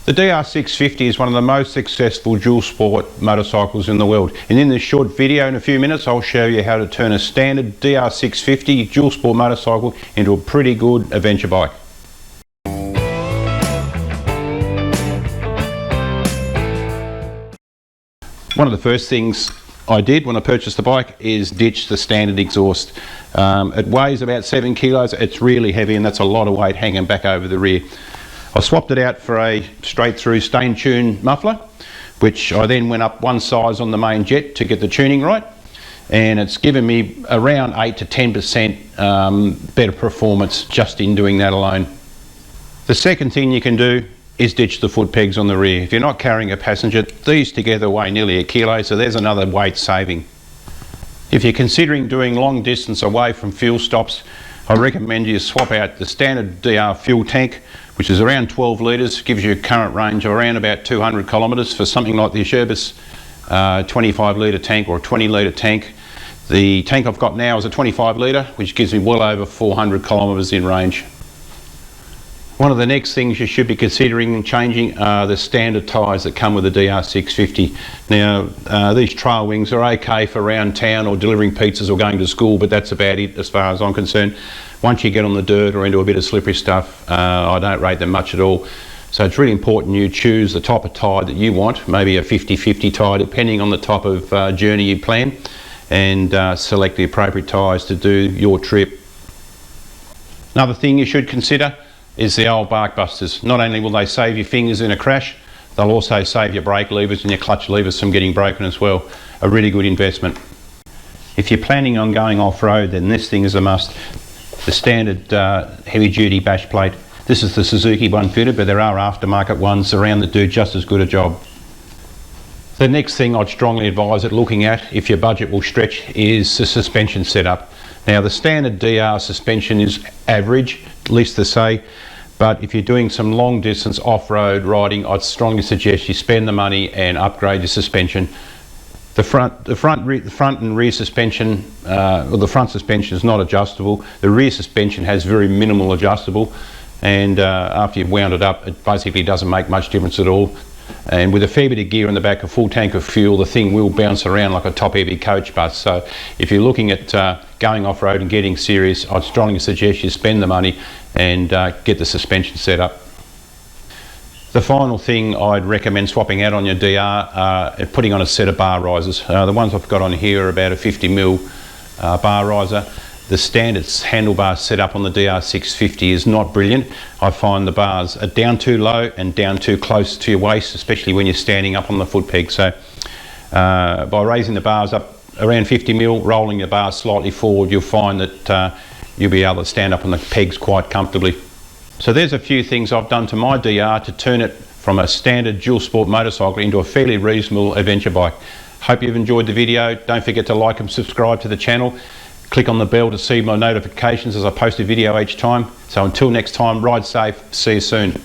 The DR650 is one of the most successful dual sport motorcycles in the world, and in this short video in a few minutes I'll show you how to turn a standard DR650 dual sport motorcycle into a pretty good adventure bike. One of the first things I did when I purchased the bike is ditch the standard exhaust. It weighs about 7 kilos, it's really heavy and that's a lot of weight hanging back over the rear. I swapped it out for a straight through stain tune muffler, which I then went up one size on the main jet to get the tuning right, and it's given me around 8 to 10% better performance just in doing that alone. The second thing you can do is ditch the foot pegs on the rear. If you're not carrying a passenger, these together weigh nearly a kilo, so there's another weight saving. If you're considering doing long distance away from fuel stops, I recommend you swap out the standard DR fuel tank, which is around 12 litres, gives you a current range of around about 200 kilometres for something like the Sherbis 25 litre tank or a 20 litre tank. The tank I've got now is a 25 litre, which gives me well over 400 kilometres in range. One of the next things you should be considering changing are the standard tyres that come with the DR650. Now, these trail wings are okay for around town or delivering pizzas or going to school, but that's about it as far as I'm concerned. Once you get on the dirt or into a bit of slippery stuff, I don't rate them much at all. So it's really important you choose the type of tyre that you want, maybe a 50-50 tyre depending on the type of journey you plan, and select the appropriate tyres to do your trip. Another thing you should consider is the old bark busters. Not only will they save your fingers in a crash, they'll also save your brake levers and your clutch levers from getting broken as well. A really good investment. If you're planning on going off-road, then this thing is a must. The standard heavy duty bash plate. This is the Suzuki one fitted, but there are aftermarket ones around that do just as good a job. The next thing I'd strongly advise at looking at, if your budget will stretch, is the suspension setup. Now the standard DR suspension is average, at least to say, but if you're doing some long distance off-road riding, I'd strongly suggest you spend the money and upgrade your suspension. The front and rear suspension, well, the front suspension is not adjustable. The rear suspension has very minimal adjustable, and after you've wound it up, it basically doesn't make much difference at all. And with a fair bit of gear in the back, a full tank of fuel, the thing will bounce around like a top heavy coach bus. So if you're looking at going off-road and getting serious, I'd strongly suggest you spend the money and get the suspension set up. The final thing I'd recommend swapping out on your DR, putting on a set of bar risers. The ones I've got on here are about a 50mm bar riser. The standard handlebar setup on the DR650 is not brilliant. I find the bars are down too low and down too close to your waist, especially when you're standing up on the foot peg. So by raising the bars up around 50mm, rolling the bars slightly forward, you'll find that you'll be able to stand up on the pegs quite comfortably. So there's a few things I've done to my DR to turn it from a standard dual sport motorcycle into a fairly reasonable adventure bike. Hope you've enjoyed the video. Don't forget to like and subscribe to the channel. Click on the bell to see my notifications as I post a video each time. So until next time, ride safe, see you soon.